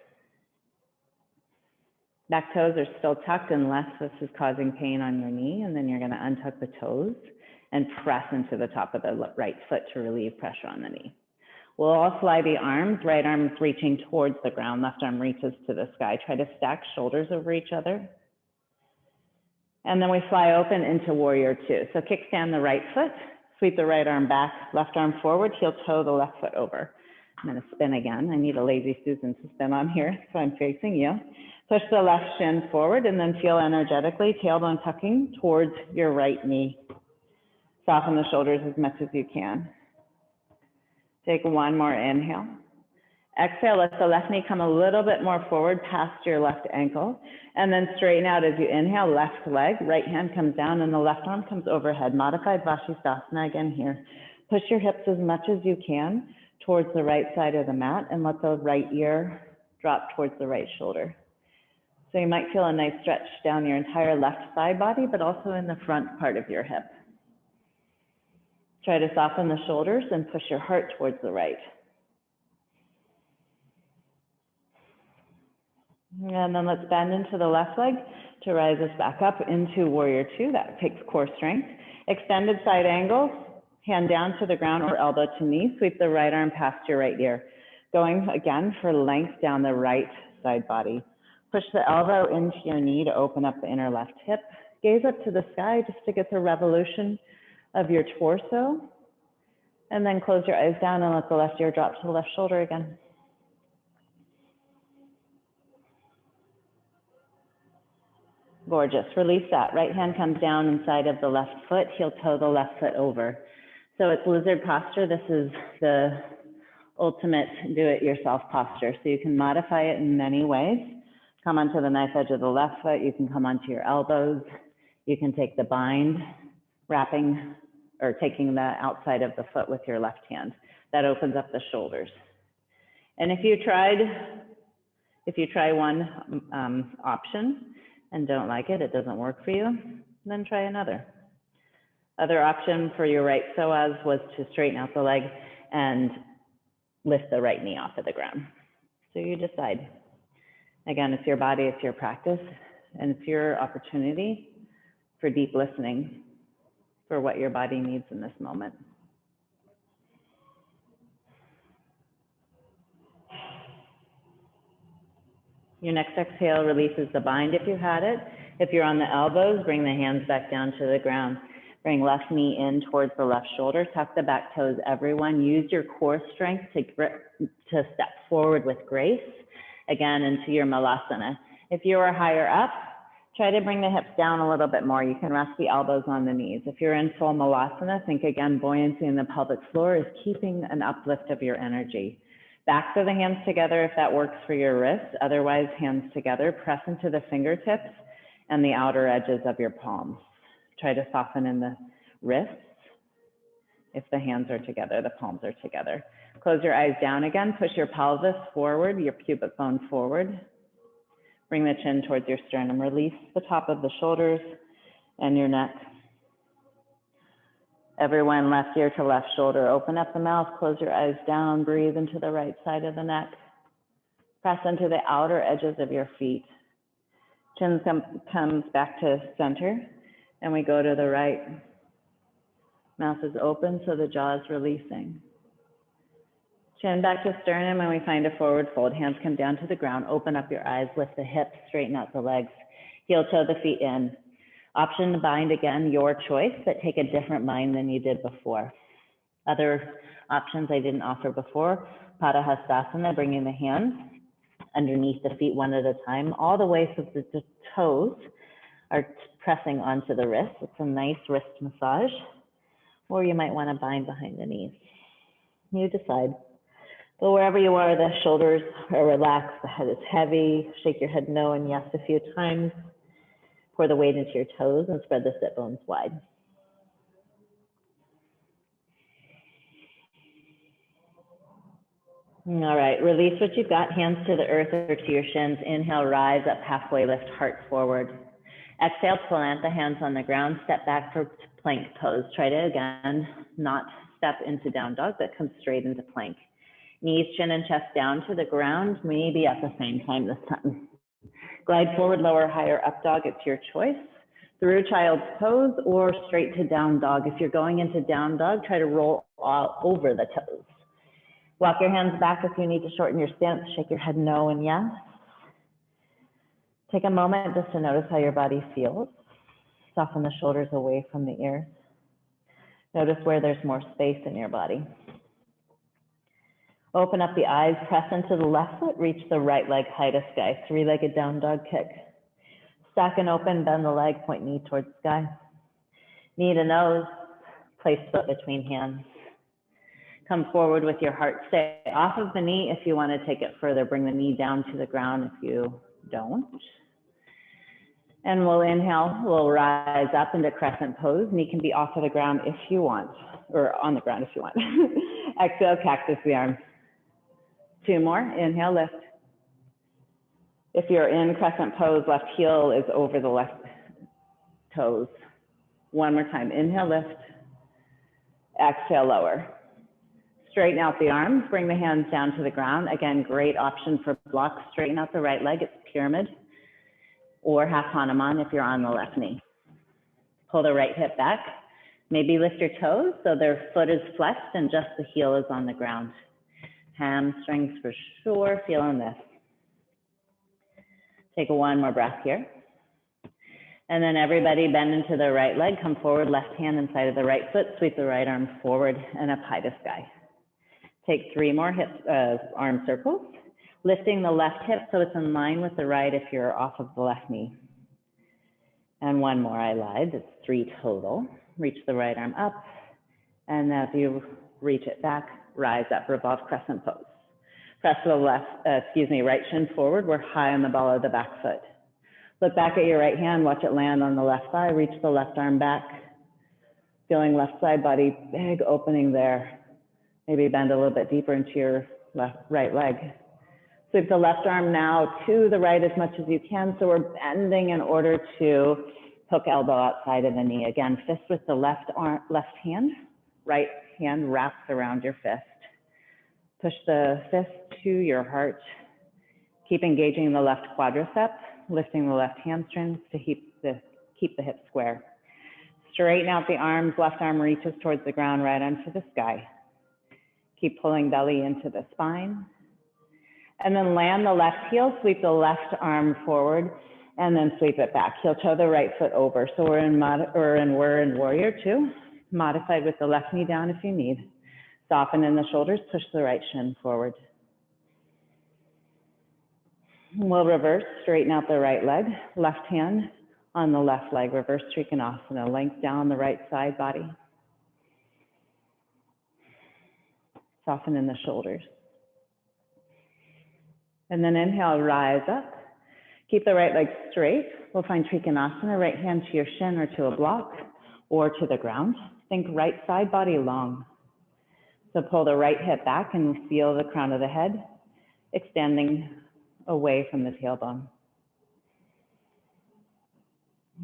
Back toes are still tucked unless this is causing pain on your knee, and then you're going to untuck the toes and press into the top of the right foot to relieve pressure on the knee. We'll all fly the arms, right arm is reaching towards the ground, left arm reaches to the sky. Try to stack shoulders over each other. And then we fly open into warrior two. So kickstand the right foot, sweep the right arm back, left arm forward, heel toe the left foot over. I'm gonna spin again. I need a lazy Susan to spin on here, so I'm facing you. Push the left shin forward and then feel energetically, tailbone tucking towards your right knee. Soften the shoulders as much as you can. Take one more inhale. Exhale, let the left knee come a little bit more forward past your left ankle, and then straighten out as you inhale, left leg, right hand comes down and the left arm comes overhead. Modified Vashisthasana again here. Push your hips as much as you can towards the right side of the mat and let the right ear drop towards the right shoulder. So you might feel a nice stretch down your entire left side body, but also in the front part of your hip. Try to soften the shoulders and push your heart towards the right. And then let's bend into the left leg to rise us back up into warrior two. That takes core strength. Extended side angles, hand down to the ground or elbow to knee. Sweep the right arm past your right ear. Going again for length down the right side body. Push the elbow into your knee to open up the inner left hip. Gaze up to the sky just to get the revolution of your torso. And then close your eyes down and let the left ear drop to the left shoulder again. Gorgeous. Release that. Right hand comes down inside of the left foot, heel toe the left foot over. So it's lizard posture. This is the ultimate do-it-yourself posture. So you can modify it in many ways. Come onto the knife edge of the left foot. You can come onto your elbows. You can take the bind, wrapping or taking the outside of the foot with your left hand. That opens up the shoulders. And if you try one option and don't like it, it doesn't work for you, then try another. Other option for your right psoas was to straighten out the leg and lift the right knee off of the ground. So you decide. Again, it's your body, it's your practice, and it's your opportunity for deep listening for what your body needs in this moment. Your next exhale releases the bind if you had it. If you're on the elbows, bring the hands back down to the ground. Bring left knee in towards the left shoulder. Tuck the back toes, everyone. Use your core strength to step forward with grace, again, into your Malasana. If you are higher up, try to bring the hips down a little bit more. You can rest the elbows on the knees. If you're in full Malasana, think again, buoyancy in the pelvic floor is keeping an uplift of your energy. Backs of the hands together if that works for your wrists. Otherwise, hands together. Press into the fingertips and the outer edges of your palms. Try to soften in the wrists. If the hands are together, the palms are together. Close your eyes down again. Push your pelvis forward, your pubic bone forward. Bring the chin towards your sternum. Release the top of the shoulders and your neck. Everyone, left ear to left shoulder. Open up the mouth, close your eyes down, breathe into the right side of the neck. Press into the outer edges of your feet. Chin comes back to center, and we go to the right. Mouth is open, so the jaw is releasing. Chin back to sternum, and we find a forward fold. Hands come down to the ground. Open up your eyes, lift the hips, straighten out the legs. Heel toe the feet in. Option to bind, again, your choice, but take a different bind than you did before. Other options I didn't offer before, Padahastasana, bringing the hands underneath the feet one at a time, all the way so that the toes are pressing onto the wrist. It's a nice wrist massage. Or you might want to bind behind the knees. You decide. But wherever you are, the shoulders are relaxed, the head is heavy. Shake your head no and yes a few times. Pour the weight into your toes and spread the sit bones wide. All right, release what you've got, hands to the earth or to your shins. Inhale, rise up halfway, lift heart forward. Exhale, plant the hands on the ground, step back for plank pose. Try to, again, not step into down dog, but come straight into plank. Knees, chin, and chest down to the ground, maybe at the same time this time. Glide forward, lower, higher, up dog, it's your choice. Through child's pose or straight to down dog. If you're going into down dog, try to roll all over the toes. Walk your hands back if you need to shorten your stance. Shake your head no and yes. Take a moment just to notice how your body feels. Soften the shoulders away from the ears. Notice where there's more space in your body. Open up the eyes, press into the left foot, reach the right leg high to sky. Three-legged down dog kick. Stack and open, bend the leg, point knee towards sky. Knee to nose, place foot between hands. Come forward with your heart. Stay off of the knee if you want to take it further. Bring the knee down to the ground if you don't. And we'll inhale, we'll rise up into crescent pose. Knee can be off of the ground if you want, or on the ground if you want. Exhale, cactus the arms. Two more, inhale, lift. If you're in crescent pose, left heel is over the left toes. One more time, inhale, lift. Exhale, lower. Straighten out the arms, bring the hands down to the ground. Again, great option for blocks. Straighten out the right leg, it's pyramid, or half Hanuman if you're on the left knee. Pull the right hip back. Maybe lift your toes so their foot is flexed and just the heel is on the ground. Hamstrings for sure, feeling this. Take one more breath here. And then everybody bend into the right leg, come forward, left hand inside of the right foot, sweep the right arm forward and up high to sky. Take three more arm circles, lifting the left hip so it's in line with the right if you're off of the left knee. And one more, I lied, it's three total. Reach the right arm up, and as you reach it back, rise up, revolve crescent pose. Press the right shin forward. We're high on the ball of the back foot. Look back at your right hand, watch it land on the left thigh, reach the left arm back. Feeling left side body, big opening there. Maybe bend a little bit deeper into your right leg. Sweep the left arm now to the right as much as you can. So we're bending in order to hook elbow outside of the knee. Again, fist with the left hand, right hand wraps around your fist. Push the fist to your heart. Keep engaging the left quadricep, lifting the left hamstrings to keep the hips square. Straighten out the arms, left arm reaches towards the ground, right arm to the sky. Keep pulling belly into the spine. And then land the left heel, sweep the left arm forward, and then sweep it back. Heel toe the right foot over. So we're in warrior two, modified with the left knee down if you need. Soften in the shoulders, push the right shin forward. We'll reverse, straighten out the right leg, left hand on the left leg, reverse Trikonasana, length down the right side body. Soften in the shoulders. And then inhale, rise up. Keep the right leg straight. We'll find Trikonasana, right hand to your shin or to a block or to the ground. Think right side body long. So pull the right hip back and feel the crown of the head extending away from the tailbone.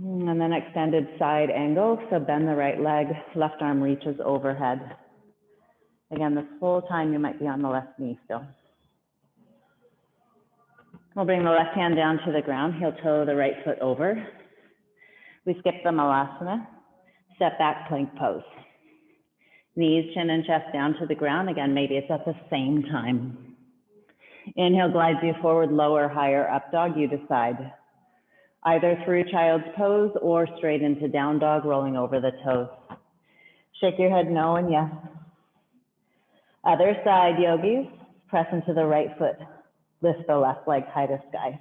And then extended side angle. So bend the right leg, left arm reaches overhead. Again, this whole time you might be on the left knee still. We'll bring the left hand down to the ground, heel toe the right foot over. We skip the Malasana, step back plank pose. Knees, chin, and chest down to the ground. Again, maybe it's at the same time. Inhale, glides you forward, lower, higher, up dog, you decide. Either through child's pose or straight into down dog, rolling over the toes. Shake your head no and yes. Other side, yogis. Press into the right foot. Lift the left leg high to sky.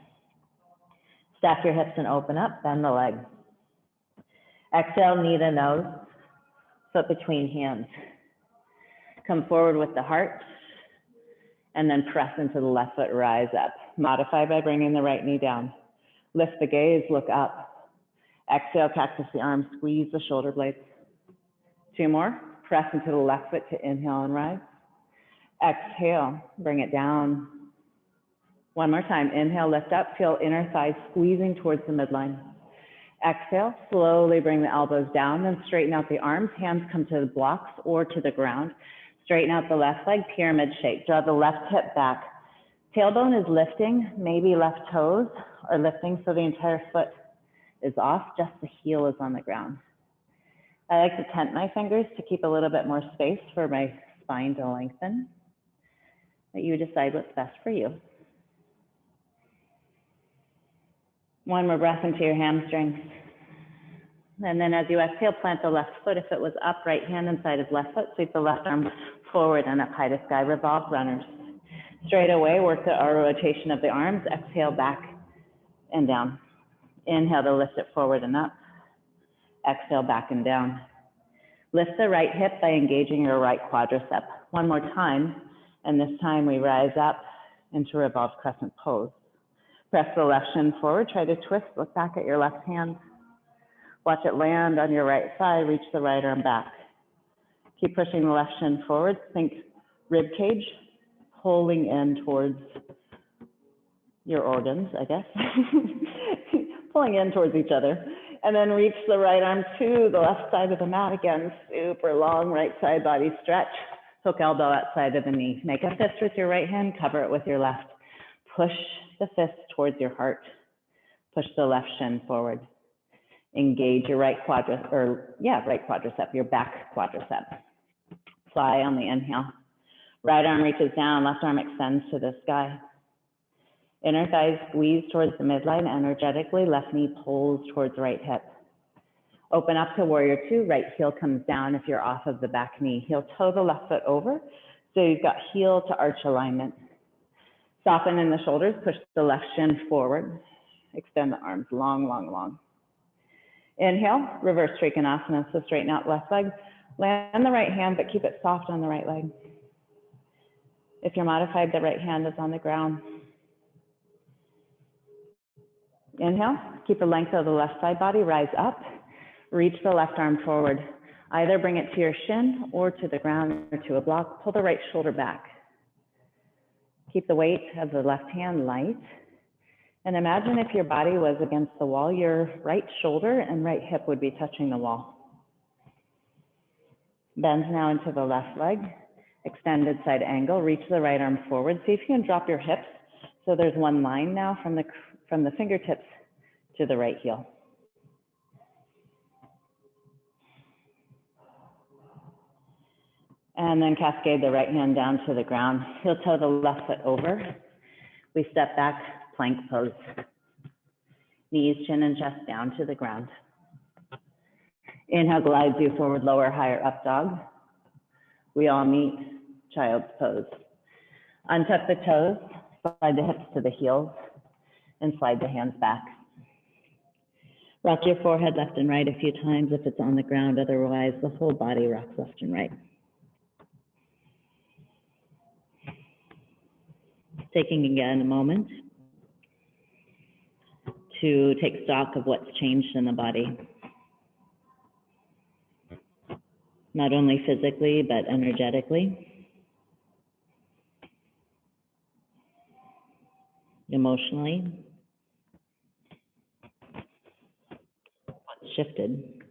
Stack your hips and open up, bend the leg. Exhale, knee to nose, foot between hands. Come forward with the heart, and then press into the left foot, rise up. Modify by bringing the right knee down. Lift the gaze, look up. Exhale, cactus the arms, squeeze the shoulder blades. 2 more, press into the left foot to inhale and rise. Exhale, bring it down. 1 more time, inhale, lift up, feel inner thighs squeezing towards the midline. Exhale, slowly bring the elbows down, then straighten out the arms, hands come to the blocks or to the ground. Straighten out the left leg, pyramid shape. Draw the left hip back. Tailbone is lifting, maybe left toes are lifting so the entire foot is off, just the heel is on the ground. I like to tent my fingers to keep a little bit more space for my spine to lengthen. But you decide what's best for you. 1 more breath into your hamstrings. And then as you exhale, plant the left foot. If it was up, right hand inside of left foot, sweep the left arm forward and up high to sky, revolve runners. Straight away, work the rotation of the arms. Exhale, back and down. Inhale to lift it forward and up. Exhale, back and down. Lift the right hip by engaging your right quadricep. 1 more time, and this time we rise up into revolved crescent pose. Press the left shin forward, try to twist, look back at your left hand. Watch it land on your right side, reach the right arm back. Keep pushing the left shin forward, think rib cage, pulling in towards your organs, I guess. Pulling in towards each other. And then reach the right arm to the left side of the mat again, super long right side body stretch. Hook elbow outside of the knee. Make a fist with your right hand, cover it with your left. Push the fist towards your heart. Push the left shin forward. Engage your right quadricep, your back quadricep. Fly on the inhale. Right arm reaches down, left arm extends to the sky. Inner thighs squeeze towards the midline energetically, left knee pulls towards right hip. Open up to warrior 2, right heel comes down if you're off of the back knee. Heel toe the left foot over, so you've got heel to arch alignment. Soften in the shoulders, push the left shin forward. Extend the arms long, long, long. Inhale, reverse Trikonasana, so straighten out left leg. Land the right hand, but keep it soft on the right leg. If you're modified, the right hand is on the ground. Inhale, keep the length of the left side body, rise up, reach the left arm forward. Either bring it to your shin or to the ground or to a block. Pull the right shoulder back. Keep the weight of the left hand light. And imagine if your body was against the wall, your right shoulder and right hip would be touching the wall. Bend now into the left leg, extended side angle, reach the right arm forward. See if you can drop your hips so there's one line now from the fingertips to the right heel. And then cascade the right hand down to the ground. Heel toe the left foot over. We step back, plank pose. Knees, chin, and chest down to the ground. Inhale, glides you forward, lower, higher, up dog. We all meet child's pose. Untuck the toes, slide the hips to the heels, and slide the hands back. Rock your forehead left and right a few times if it's on the ground, otherwise the whole body rocks left and right. Taking again a moment to take stock of what's changed in the body. Not only physically, but energetically, emotionally. What's shifted?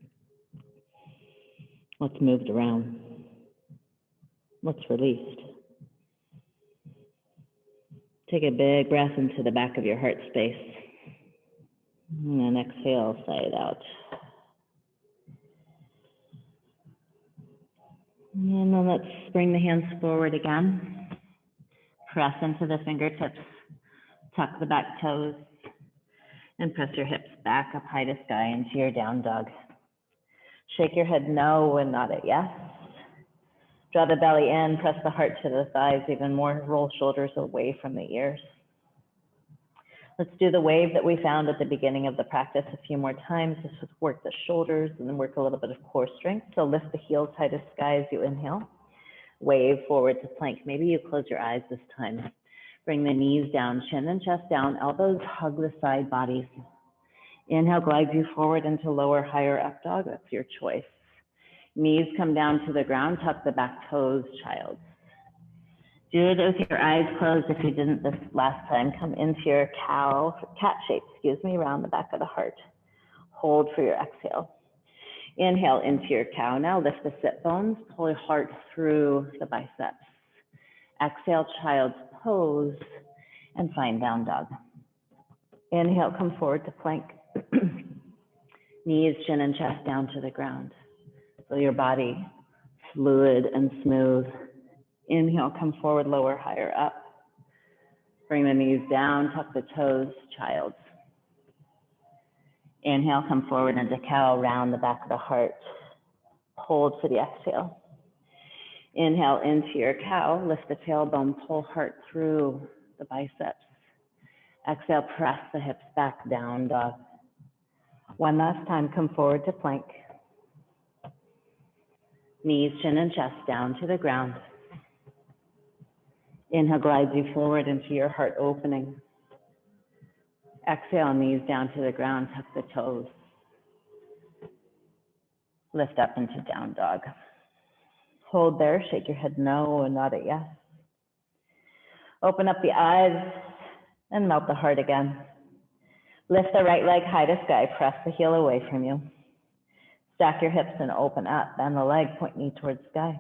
What's moved around? What's released? Take a big breath into the back of your heart space. And then exhale, sigh it out. And then let's bring the hands forward again. Press into the fingertips, tuck the back toes, and press your hips back up high to sky into your down dog. Shake your head no and nod it yes. Draw the belly in, press the heart to the thighs even more, roll shoulders away from the ears. Let's do the wave that we found at the beginning of the practice a few more times. This would work the shoulders and then work a little bit of core strength. So lift the heels high to sky as you inhale. Wave forward to plank. Maybe you close your eyes this time. Bring the knees down, chin and chest down, elbows hug the side bodies. Inhale, glides you forward into lower, higher up dog. That's your choice. Knees come down to the ground, tuck the back toes, child. Do it with your eyes closed if you didn't this last time. Come into your cat shape, around the back of the heart. Hold for your exhale. Inhale into your cow. Now lift the sit bones, pull your heart through the biceps. Exhale, child's pose, and find down dog. Inhale, come forward to plank. Knees, chin, and chest down to the ground. So your body fluid and smooth. Inhale, come forward, lower, higher up. Bring the knees down, tuck the toes, child. Inhale, come forward into cow, round the back of the heart. Hold for the exhale. Inhale into your cow, lift the tailbone, pull heart through the biceps. Exhale, press the hips back, down dog. One last time, come forward to plank. Knees, chin, and chest down to the ground. Inhale, glides you forward into your heart opening. Exhale, knees down to the ground, tuck the toes. Lift up into down dog. Hold there, shake your head no and nod it yes. Open up the eyes and melt the heart again. Lift the right leg high to sky, press the heel away from you. Stack your hips and open up, bend the leg, point knee towards sky.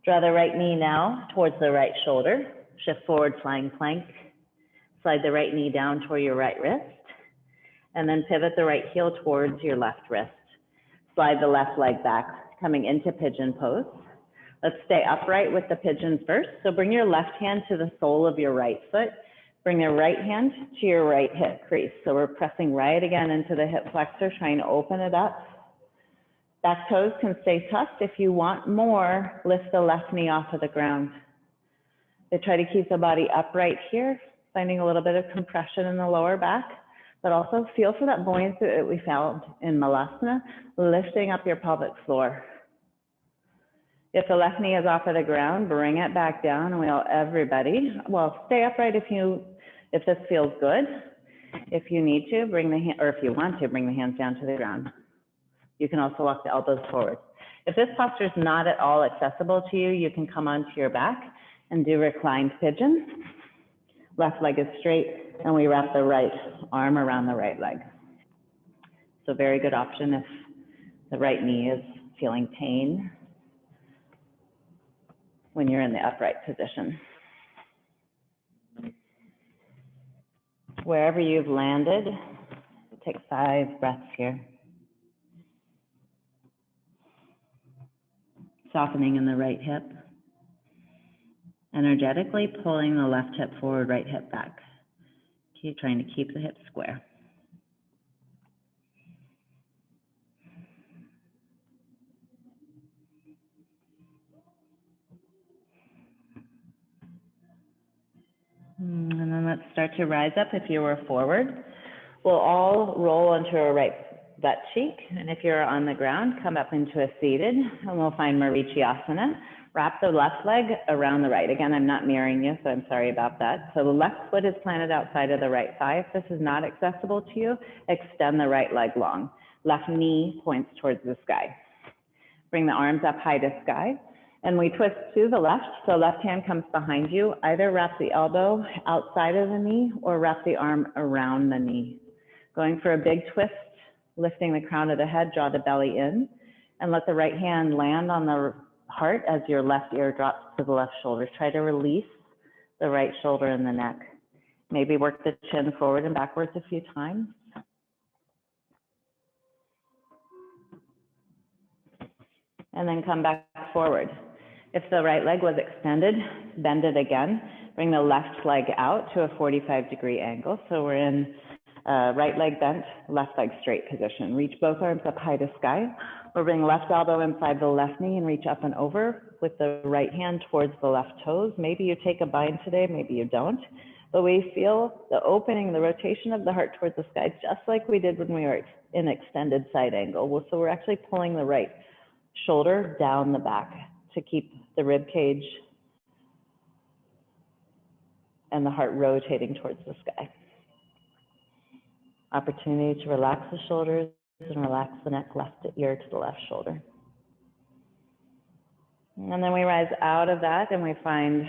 Draw the right knee now towards the right shoulder. Shift forward, flying plank. Slide the right knee down toward your right wrist. And then pivot the right heel towards your left wrist. Slide the left leg back, coming into pigeon pose. Let's stay upright with the pigeon first. So bring your left hand to the sole of your right foot. Bring your right hand to your right hip crease. So we're pressing right again into the hip flexor, trying to open it up. Back toes can stay tucked. If you want more, lift the left knee off of the ground. They try to keep the body upright here, finding a little bit of compression in the lower back, but also feel for that buoyancy that we found in Malasana, lifting up your pelvic floor. If the left knee is off of the ground, bring it back down. And everybody, stay upright if this feels good. If you need to, if you want to, bring the hands down to the ground. You can also walk the elbows forward. If this posture is not at all accessible to you, you can come onto your back and do reclined pigeon. Left leg is straight, and we wrap the right arm around the right leg. So very good option if the right knee is feeling pain when you're in the upright position. Wherever you've landed, take 5 breaths here. Softening in the right hip. Energetically pulling the left hip forward, right hip back. Keep trying to keep the hips square. And then let's start to rise up. If you were forward, we'll all roll onto our right butt cheek. And if you're on the ground, come up into a seated, and we'll find Marichyasana. Wrap the left leg around the right. Again, I'm not mirroring you, so I'm sorry about that. So the left foot is planted outside of the right thigh. If this is not accessible to you, extend the right leg long. Left knee points towards the sky. Bring the arms up high to sky. And we twist to the left, so left hand comes behind you. Either wrap the elbow outside of the knee or wrap the arm around the knee. Going for a big twist, lifting the crown of the head, draw the belly in, and let the right hand land on the heart as your left ear drops to the left shoulder. Try to release the right shoulder and the neck. Maybe work the chin forward and backwards a few times. and then come back forward. If the right leg was extended, bend it again. Bring the left leg out to a 45-degree angle. So we're in right leg bent, left leg straight position. Reach both arms up high to sky. We'll bring left elbow inside the left knee and reach up and over with the right hand towards the left toes. Maybe you take a bind today, maybe you don't. But we feel the opening, the rotation of the heart towards the sky, just like we did when we were in extended side angle. So we're actually pulling the right shoulder down the back to keep the rib cage and the heart rotating towards the sky. Opportunity to relax the shoulders and relax the neck, left ear to the left shoulder. And then we rise out of that and we find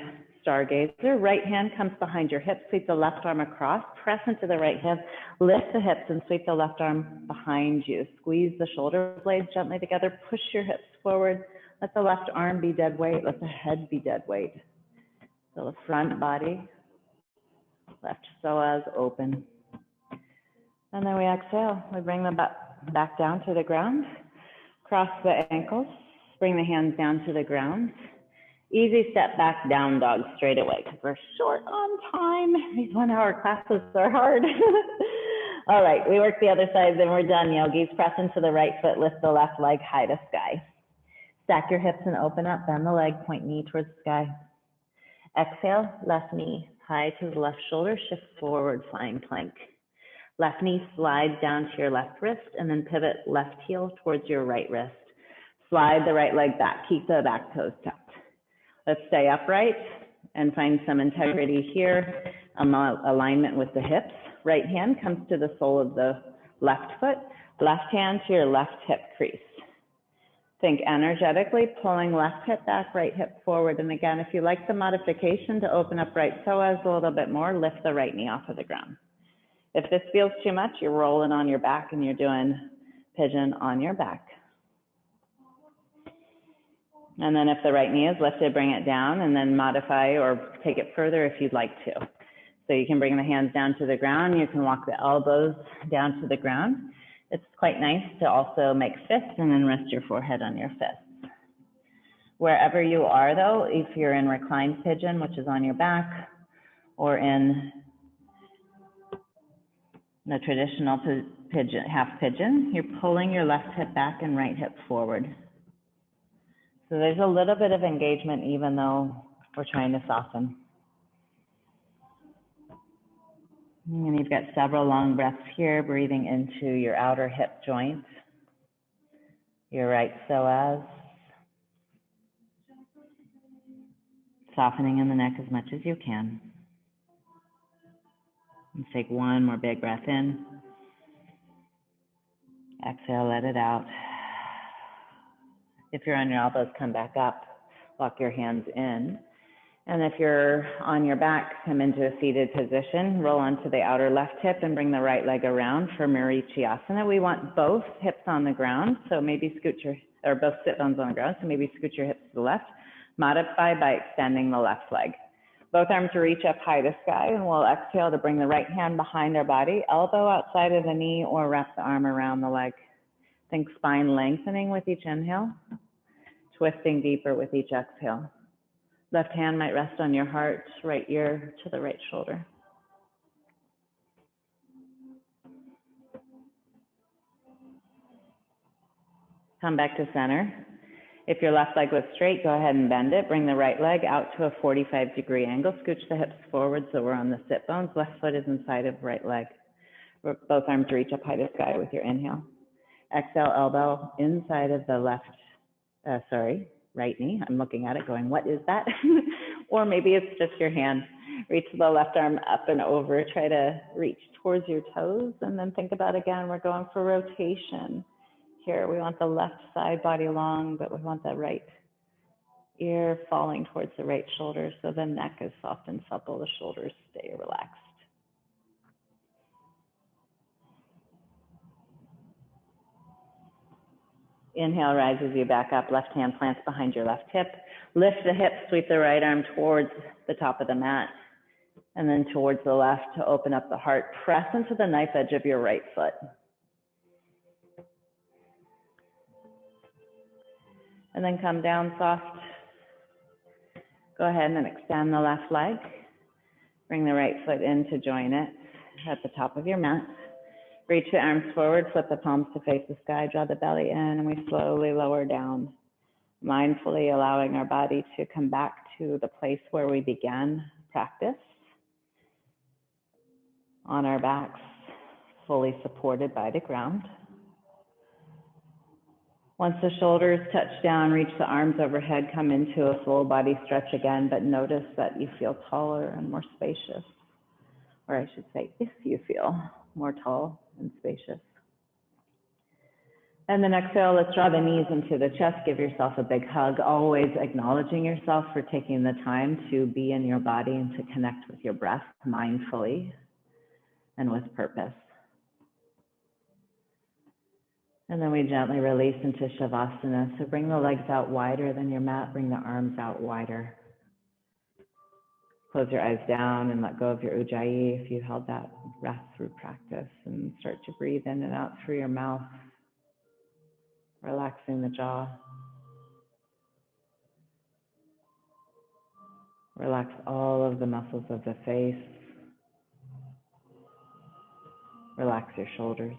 Stargazer. Right hand comes behind your hips, sweep the left arm across, press into the right hand, lift the hips and sweep the left arm behind you. Squeeze the shoulder blades gently together, push your hips forward. Let the left arm be dead weight, let the head be dead weight. So the front body, left psoas open. And then we exhale. We bring the butt back down to the ground. Cross the ankles. Bring the hands down to the ground. Easy step back, down dog straight away because we're short on time. These 1-hour classes are hard. All right, we work the other side, then we're done, yogis. Press into the right foot, lift the left leg high to sky. Stack your hips and open up, bend the leg, point knee towards the sky. Exhale, left knee high to the left shoulder, shift forward, flying plank. Left knee slides down to your left wrist and then pivot left heel towards your right wrist. Slide the right leg back, keep the back toes tucked. Let's stay upright and find some integrity here, alignment with the hips. Right hand comes to the sole of the left foot, left hand to your left hip crease. Think energetically, pulling left hip back, right hip forward. And again, if you like the modification to open up right psoas a little bit more, lift the right knee off of the ground. If this feels too much, you're rolling on your back and you're doing pigeon on your back. And then if the right knee is lifted, bring it down and then modify or take it further if you'd like to. So you can bring the hands down to the ground. You can walk the elbows down to the ground. It's quite nice to also make fists and then rest your forehead on your fists. Wherever you are though, if you're in reclined pigeon, which is on your back, or in the traditional pigeon, half pigeon, you're pulling your left hip back and right hip forward. So there's a little bit of engagement even though we're trying to soften. And you've got several long breaths here, breathing into your outer hip joint, your right psoas, softening in the neck as much as you can. Let's take one more big breath in. Exhale, let it out. If you're on your elbows, come back up, walk your hands in. And if you're on your back, come into a seated position, roll onto the outer left hip and bring the right leg around for Marichyasana. We want both hips on the ground, so maybe or both sit bones on the ground, so maybe scoot your hips to the left. Modify by extending the left leg. Both arms reach up high to sky, and we'll exhale to bring the right hand behind our body, elbow outside of the knee, or wrap the arm around the leg. Think spine lengthening with each inhale, twisting deeper with each exhale. Left hand might rest on your heart, right ear to the right shoulder. Come back to center. If your left leg was straight, go ahead and bend it. Bring the right leg out to a 45-degree angle. Scooch the hips forward so we're on the sit bones. Left foot is inside of right leg. Both arms reach up high to sky with your inhale. Exhale, elbow inside of the right knee. I'm looking at it going, what is that? Or maybe it's just your hand. Reach the left arm up and over. Try to reach towards your toes. And then think about, again, we're going for rotation. Here, we want the left side body long, but we want the right ear falling towards the right shoulder so the neck is soft and supple, the shoulders stay relaxed. Inhale rises you back up, left hand plants behind your left hip. Lift the hip, sweep the right arm towards the top of the mat, and then towards the left to open up the heart. Press into the knife edge of your right foot. And then come down soft. Go ahead and extend the left leg. Bring the right foot in to join it at the top of your mat. Reach the arms forward, flip the palms to face the sky, draw the belly in, and we slowly lower down, mindfully allowing our body to come back to the place where we began practice, on our backs, fully supported by the ground. Once the shoulders touch down, reach the arms overhead, come into a full body stretch again, but notice that you feel taller and more spacious. Or I should say, if you feel more tall and spacious. And then exhale, let's draw the knees into the chest, give yourself a big hug, always acknowledging yourself for taking the time to be in your body and to connect with your breath mindfully and with purpose. And then we gently release into Shavasana. So bring the legs out wider than your mat, bring the arms out wider. Close your eyes down and let go of your Ujjayi if you held that breath through practice, and start to breathe in and out through your mouth, relaxing the jaw. Relax all of the muscles of the face. Relax your shoulders.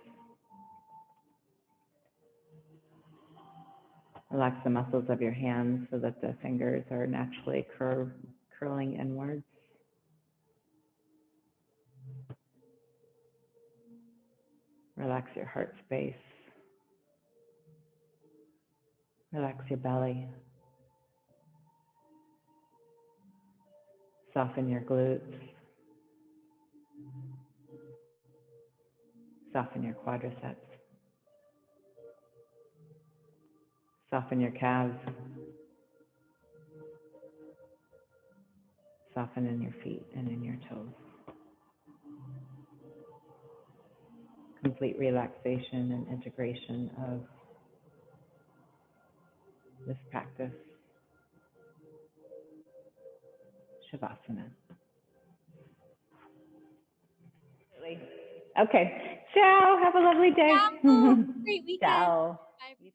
Relax the muscles of your hands so that the fingers are naturally curling inwards. Relax your heart space. Relax your belly. Soften your glutes. Soften your quadriceps. Soften your calves. Soften in your feet and in your toes. Complete relaxation and integration of this practice. Shavasana. Okay. Ciao. Have a lovely day. Ciao. Great weekend. Ciao. Bye.